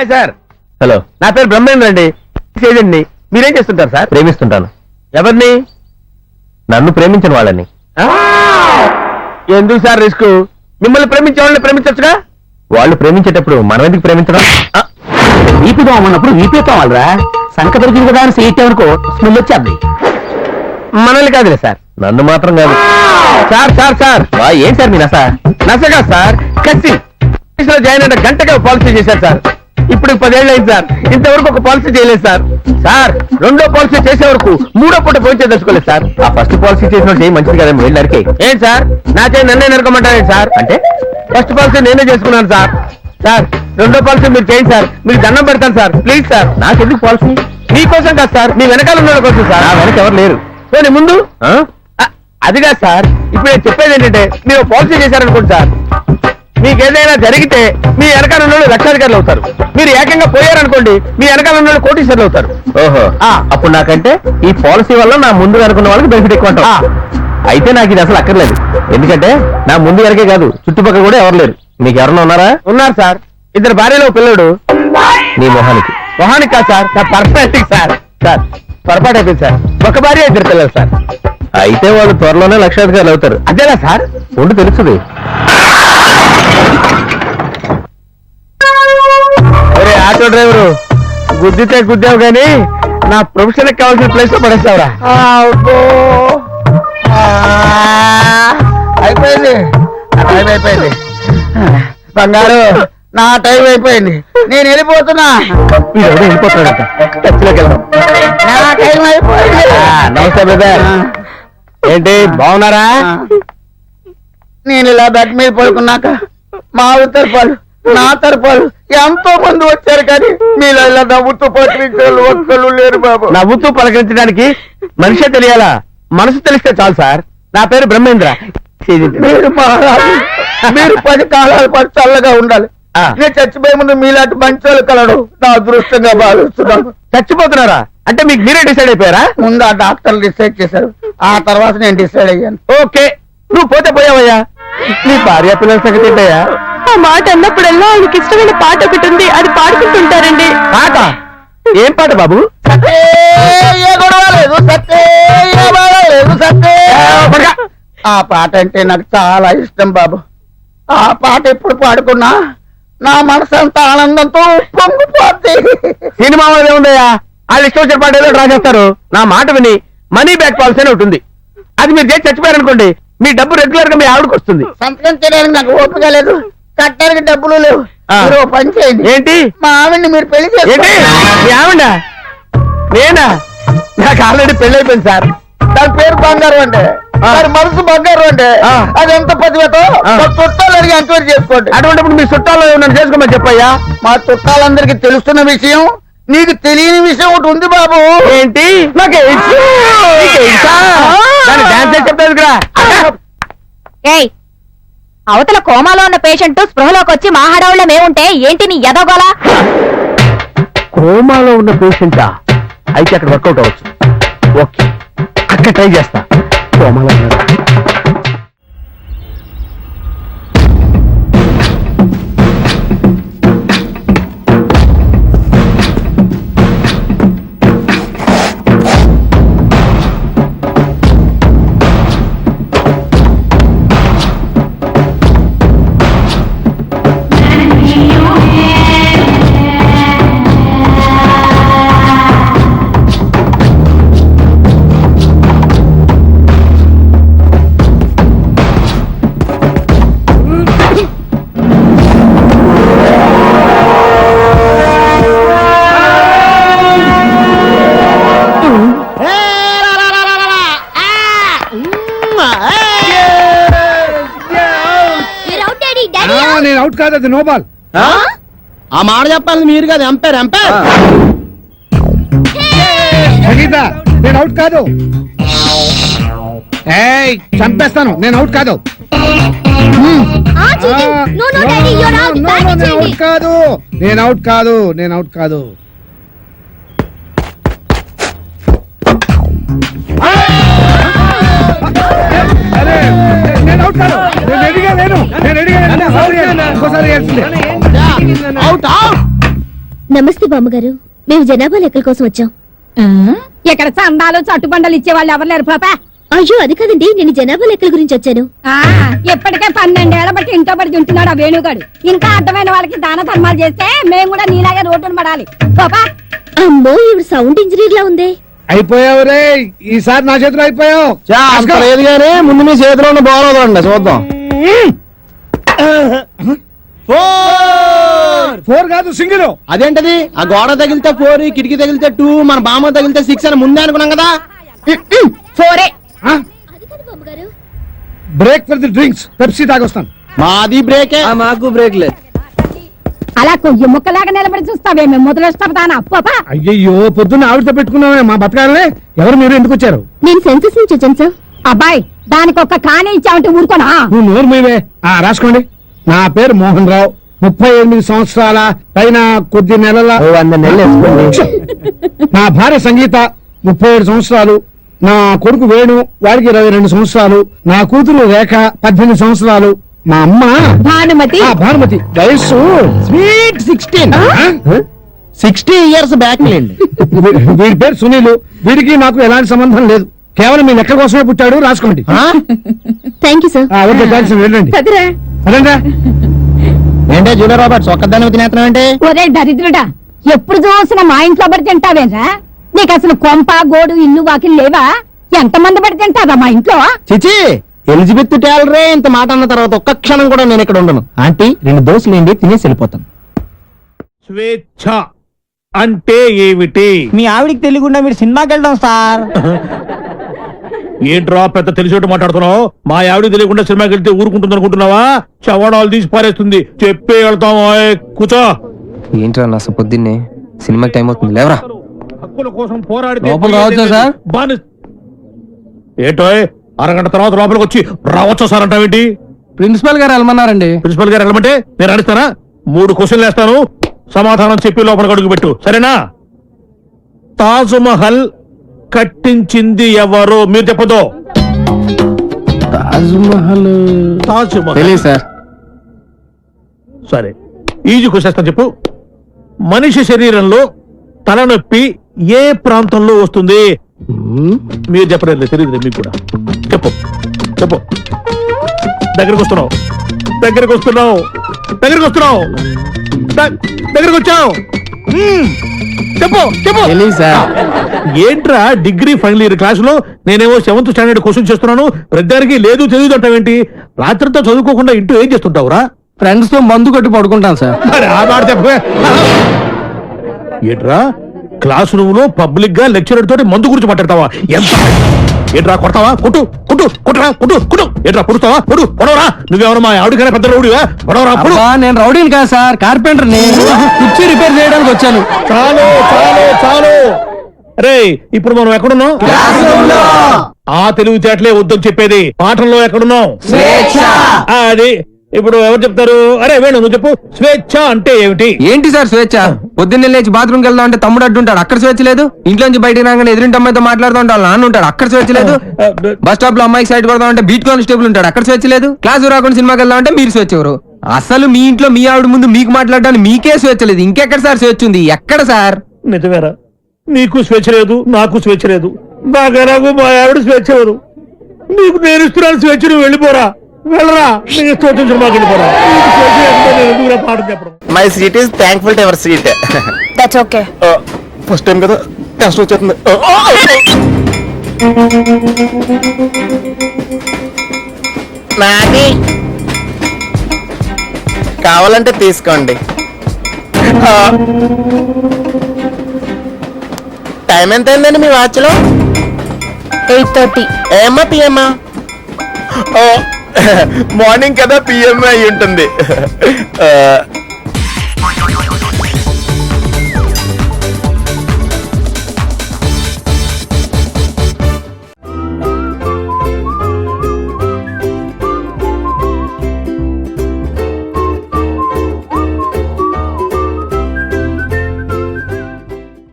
Hi sir. Hello, నా పేరు బ్రహ్మేంద్ర అండి. ఏజెంట్ని. మీరేం చేస్తుంటారు సార్? ప్రేమిస్తుంటాను. ఎవరిని? నన్ను ప్రేమించిన వాళ్ళని. ఎందుకు సార్ రిస్క్? మిమ్మల్ని ప్రేమించే వాళ్ళని ప్రేమించచ్చుగా. వాళ్ళు ప్రేమించేటప్పుడు మనం ఎందుకు ప్రేమించడం? VP దోమన్నప్పుడు VP తోవాలరా. సంక దొరికింది కదా అని సీట్టామనుకో స్మెల్ వచ్చేది. మనల్ని కాదులే సార్. నన్ను మాత్రం కాదు సార్. సార్ సార్ ఏం సార్ మీ నస? నసగా సార్, కసి జాయిన్ అయిన గంటగా పాలసీ చేశారు సార్. ఇప్పుడు 10 ఏళ్ళు అయింది సార్, ఇంతవరకు ఒక పాలసీ చేయలేదు సార్. సార్, 2వ పాలసీ చేసే వరకు 3వ పూట పోయించే తెలుసుకోలేదు సార్. ఆ ఫస్ట్ పాలసీ చేసిన చేయి మంచిది కదా, వెళ్ళరికి ఏంటి సార్? నా చేయి నన్నే నరకమంటారేంటి సార్? అంటే ఫస్ట్ పాలసీ నేనే చేసుకున్నాను సార్. సార్, 2వ పాలసీ మీరు చేయండి సార్. మీకు దండం పెడతాను సార్, ప్లీజ్ సార్. నాకెందుకు పాలసీ? మీకోసం కాదు సార్, మీ వెనకాల ఉన్న వాళ్ళ కోసం సార్. నా వెనక ఎవరు లేరు. పోనీ ముందు అదిగా సార్. ఇప్పుడు నేను చెప్పేది ఏంటంటే, మీరు పాలసీ చేశారనుకోండి సార్, మీకు ఏదైనా జరిగితే మీ వెనకాల ఉన్న వాళ్ళు లక్షాధికారులు అవుతారు. మీరు ఏకంగా పోయారనుకోండి, మీ వెనకాల ఉన్న వాళ్ళు కోటీశ్వరులు అవుతారు. ఓహో, అప్పుడు నాకంటే ఈ పాలసీ వల్ల నా ముందు అనుకున్న వాళ్ళకి బెనిఫిట్ ఎక్కువ ఉంటాం. అయితే నాకు ఇది అసలు అక్కర్లేదు. ఎందుకంటే నా ముందు వరకే కాదు, చుట్టుపక్కల కూడా ఎవరు లేరు. మీకు ఎవరన్నా ఉన్నారా? ఉన్నారు సార్. 2 భార్యలో పిల్లడు. నీ మొహానికి? మొహానికి కాదు సార్, నా పర్సనాలిటీ సార్. సార్, పొరపాటు అయిపోయింది సార్. ఒక భార్య 2 పిల్లలు సార్. అయితే వాళ్ళు త్వరలోనే లక్షాధికారులు అవుతారు. అదేనా సార్? ఉండి తెలుస్తుంది. అరే ఆటో డ్రైవరు, గుద్దితే గుద్దావు గానీ నా ప్రొఫెషన్ కావాల్సిన ప్లేస్ లో పడేస్తావురా. అయిపోయింది, టైం అయిపోయింది. బంగారు, నా టైం అయిపోయింది, నేను వెళ్ళిపోతున్నా. వెళ్ళిపోతున్నాడట. టచ్లోకి వెళ్దాం. నా టైం అయిపోయింది. నమస్తే బ్రదర్. ఏంటి బాగున్నారా? నేను ఇలా బెడ్ మీద పడుకున్నాక మా తరపాలు, నా తరపాలు ఎంతో మంది వచ్చారు, కానీ మీరు ఇలా నవ్వుతూ పలకరించే ఒక్కళ్ళు లేరు బాబు. నవ్వుతూ పలకరించడానికి మనిషే తెలియాలా? మనసు తెలిస్తే చాలు సార్. నా పేరు బ్రహ్మేంద్ర. మీరు మీరు 10 కాలాల పాటు చల్లగా ఉండాలి. నేను చచ్చిపోయే ముందు మీలాంటి మంచి వాళ్ళు కలడు నా అదృష్టంగా భావిస్తున్నాను. చచ్చిపోతున్నారా? అంటే మీకు మీరే డిసైడ్ అయిపోయారా? ముందు ఆ డాక్టర్లు డిసైడ్ చేశారు, ఆ తర్వాత నేను డిసైడ్ అయ్యాను. ఓకే, నువ్వు పోతే పోయావయ్యా. నీ భార్య పిల్లల సంగతి ఏంటయ్యా? ఆ మాట అన్నప్పుడల్లా ఆయనకి ఇష్టమైన పాట ఒకటి ఉంది, అది పాడుకుంటుంటారండి. పాట? ఏం పాట బాబు? ఆ పాట అంటే నాకు చాలా ఇష్టం బాబు. ఆ పాట ఎప్పుడు పాడుకున్నా నా మనసు అంతా ఆనందంతో పొంగిపోద్ది. సినిమా వాళ్ళే ఉందయ్యా, వాళ్ళు ఇష్టం వచ్చిన పాట ఏదో డ్రా చేస్తారు. నా మాట విని మనీ బ్యాక్ పాలసీ అని ఉంటుంది. అది మీరు చేసి చచ్చిపోయారనుకోండి, మీ డబ్బు రెగ్యులర్ గా మీ ఆవిడకి వస్తుంది. సంతకం చేయడానికి నాకు ఓపిక లేదు, కట్టడానికి డబ్బులు లేవు. పని చేయండి. ఏంటి? మా ఆవిడ్ని మీరు పెళ్లి చేయండి. మీ ఆవిడ? నేనా? నాకు ఆల్రెడీ పెళ్లి అయిపోయింది సార్. దాని పేరు బంగారు అంటే, దాని మనసు బంగారు అంటే, అది ఎంత పదివేతో చుట్టాలు అడిగి ఎంక్వైరీ చేసుకోండి. అటువంటిప్పుడు మీ చుట్టాలు నన్ను చేసుకోమని చెప్పయ్యా. మా చుట్టాలందరికీ తెలుస్తున్న విషయం, నీకు తెలియని విషయం ఒకటి ఉంది బాబు. ఏంటి? నాకు అవతల కోమాలో ఉన్న పేషెంట్ స్పృహలోకి వచ్చి మా హడావుల్లో మేముంటే ఏంటి నీ ఎదగోలా? కోమాలో ఉన్న పేషెంటా? అయితే అక్కడ వర్కౌట్ అవ్వచ్చు. ఓకే, అక్కడ ట్రై చేస్తా. కోమాలో ఉన్నాడు. నేను అవుట్ కాదు, అది నో బాల్. ఆ మాట చెప్పాలి మీరు కదా, ఎంపైర్. సంగీత, నేను అవుట్ కాదు. చంపేస్తాను, నేను అవుట్ కాదు. నేను అవుట్ కాదు. నేను అవుట్ కాదు. నేను రెడీగా లేను. ఇంకోసారి అవుట్. నమస్తే బామ్మగారు, మేము జనాభా లెక్కల కోసం వచ్చాం. ఇక్కడ చందాలు చట్టుబండలు ఇచ్చే వాళ్ళు ఎవరు లేరు పాప. అయ్యో అది కాదండి, నేను జనాభా లెక్కల గురించి వచ్చాను. ఇప్పటికే 12 ఏళ్ల బట్టి ఇంట్లో పడి తింటున్నాడు ఆ వేణుగాడు. ఇంకా అర్థమైన వాళ్ళకి దాన ధర్మాలు చేస్తే మేము కూడా నీలాగే రోడ్డును పడాలి పాపా. అమ్మో ఇవి సౌండ్ ఇంజనీర్ లా ఉంది. అయిపోయావు రే, ఈసారి నా చేతిలో అయిపోయావు. అంత లేదు కానీ ముందు మీ చేతిలో ఉన్న బాల్ వదలండి చూద్దాం. 4 కాదు, సింగిల్. అదేంటది? ఆ గోడ తగిలితే 4, కిటికీ తగిలితే 2, మన బామ్మ తగిలితే 6 అని ముందే అనుకున్నాం కదా. 4 అది కాదు బామ్మగారు. Break for the drinks, Pepsi తాగొస్తాను. మాది బ్రేకే. మాకు బ్రేక్ లేదు. అలా కొయ్యి ముక్కలాగా నిలబడి చూస్తావే మేము మొదలెస్తాను పాపా. అయ్యయ్యో, పొద్దున్న ఆవిడతో పెట్టుకున్నామే మా బతకాలే. ఎవరు మీరు, ఎందుకు వచ్చారు? నేను సెన్సస్ నుంచి వచ్చాను సార్. అబ్బాయి దానికి ఒక్క కానే ఇచ్చామంటే ఊరుకోనా? నువ్వు నోరు మీవే. రాసుకోండి. నా పేరు మోహన్ రావు, 38 సంవత్సరాల పైన కొద్ది నెలల. 100 నెలలు వేసుకోండి. నా భార్య సంగీత 37 సంవత్సరాలు. నా కొడుకు వేణు, వాడికి 22 సంవత్సరాలు. నా కూతురు రేఖ 18 సంవత్సరాలు. మా అమ్మ భానుమతి. భానుమతి వయస్సు స్వీట్ 16. 60 ఇయర్స్ బ్యాక్ లేండి. వీడి పేరు సునీల్. వీడికి నాకు ఎలాంటి సంబంధం లేదు, కేవలం మీ లెక్క కోసమే పుట్టాడు. రాసుకోండి. Thank you sir. Okay thanks, వెళ్ళండి. కదిరా అదండా ఏంటే జూలియర్ రాబర్ట్స్ ఒక్కదాన్ని తినేస్తున్నావు అంటే? ఒరే దరిద్రుడా, ఎప్పుడు చూసినా మా ఇంట్లో పడి తింటావేరా? నీకు అసలు కొంప గోడు ఇల్లు వాకిలు లేవా? ఎంతమంది పడి తింటారా మా ఇంట్లో? చిచి, ఎలిజబెత్ టేలరే ఇంత మాట అన్న తర్వాత ఒక్క క్షణం కూడా నేను ఇక్కడ ఉండను. ఆంటీ 2 దోశలు ఏంటి, తినేసి వెళ్ళిపోతాను. స్వేచ్ఛ అంటే ఏమిటి? మీ ఆవిడికి తెలియకుండా మీరు సినిమాకి వెళ్దాం సార్. ఏంట్రా పెద్ద తెలిసేట్టు మాట్లాడుతున్నావు? మా ఆవిడ తెలియకుండా సినిమాకి వెళ్తే ఊరుకుంటుంది అనుకుంటున్నావా? చవడాలు తీసి పారేస్తుంది. చెప్పే వెళ్తాం. కూర్చో. ఏంట్రా నా పొద్దున్నే సినిమాకి టైం అవుతుంది, లేవరా. హక్కుల కోసం పోరాడితే లోపల రావచ్చా సార్? ఏంటో అరగంట తర్వాత లోపలికి వచ్చి రావచ్చా సార్ అంటావేంటి? ప్రిన్సిపల్ గారు వెళ్ళమన్నారండి. ప్రిన్సిపల్ గారు వెళ్ళమంటే నేను అడిస్తానా? 3 క్వశ్చన్లు వేస్తాను, సమాధానం చెప్పి లోపలికి అడుగు పెట్టు, సరేనా? తాజ్ మహల్ కట్టించింది ఎవరు? మీరు చెప్పదు. తాజ్ మహల్ తాజ్ మహల్ తెలియదు సార్. సరే, ఈజీ క్వశ్చన్ చెప్పు. మనిషి శరీరంలో తలనొప్పి ఏ ప్రాంతంలో వస్తుంది? మీరు చెప్పలేదు, తెలియదు మీకు కూడా. చెప్పు చెప్పు. దగ్గరకు వస్తున్నావు, దగ్గరకు వస్తున్నావు, దగ్గరకు వస్తున్నావు, దగ్గరకు వచ్చావు. చెప్పు చెప్పు. తెలియదు సార్. ఏంట్రా డిగ్రీ ఫైనల్ ఇయర్ క్లాసులో నేనేమో 7th స్టాండర్డ్ క్వశ్చన్ చేస్తున్నాను, ప్రతిదానికి లేదు తెలియదు అంటావేంటి? రాత్రితో చదువుకోకుండా ఇంటూ ఏం చేస్తుంటావురా? ఫ్రెండ్స్ తో మందు కొట్టి పడుకుంటాను సార్. మరి ఆ మాట చెప్పే. ఏంట్రా క్లాస్ రూమ్ లో పబ్లిక్ గా లెక్చరర్ తోటి మందు గురించి మాట్లాడతావా? ఎంత ఏంట్రా కొడతావా? కొట్టు కొట్టు కొట్టరా కొట్టు కొట్టు. ఏంట్రా కొడుతావా? కొడు కొడవరా. నువ్వెవరు మా ఆవిడకైనా పెద్ద రౌడీవా? కొడవరా కొడు. నేను రౌడీని కాదు సార్, కార్పెంటర్ ని. కుర్చీ రిపేర్ చేయడానికి వచ్చాను. చాలు చాలు చాలు. రే ఇప్పుడు మనం ఎక్కడున్నాం? ఆ తెలివితేటలే వద్దని చెప్పేది. పాఠంలో ఎక్కడున్నాం? అది ఇప్పుడు ఎవరు చెప్తారు? అరే వేణు నువ్వు చెప్పు. స్వేచ్ఛ అంటే ఏమిటి? ఏంటి సార్ స్వేచ్ఛ? పొద్దున్నే లేచి బాత్రూమ్కి వెళ్దాం అంటే తమ్ముడు అడ్డుంటాడు, అక్కడ స్వేచ్ఛ లేదు. ఇంట్లోంచి బయటికి రాగానే ఎదురింటి అమ్మాయితో మాట్లాడుతూ ఉంటాడు, నాన్న ఉంటాడు, అక్కడ స్వేచ్ఛ లేదు. బస్ స్టాప్ లో అమ్మాయికి సైడ్ కొడదాం అంటే బీట్ కానిస్టేబుల్ ఉంటాడు, అక్కడ స్వేచ్ఛ లేదు. క్లాస్ రాకుండా సినిమాకి వెళ్దాం అంటే మీరు స్వేచ్ఛ ఎవరు? అసలు మీ ఇంట్లో మీ ఆవిడ ముందు మీకు మాట్లాడడానికి మీకే స్వేచ్ఛ లేదు, ఇంకెక్కడ సార్ స్వేచ్ఛ ఉంది? ఎక్కడ సార్? నిజమేరా, నీకు స్వేచ్ఛ లేదు, నాకు స్వేచ్ఛ లేదు. నాకు మా ఆవిడ స్వేచ్ఛ లేదు. నీకు నేను ఇస్తున్నాను స్వేచ్ఛ, నువ్వు వెళ్ళిపోరా. వెళ్ళరా, నీకు ఇష్టం వచ్చిన సినిమాకి వెళ్ళిపోరా. పాఠం చెప్పడం. My seat is thankful to ever seat. That's okay. First time కదా, కష్టం వచ్చేస్తుంది. నాది కావాలంటే తీసుకోండి. టైం ఎంత అయిందండి మీ వాచ్లో? 8:30. ఏమ్మా పిఎమ్మా? మార్నింగ్ కదా, పిఎం అయి ఉంటుంది.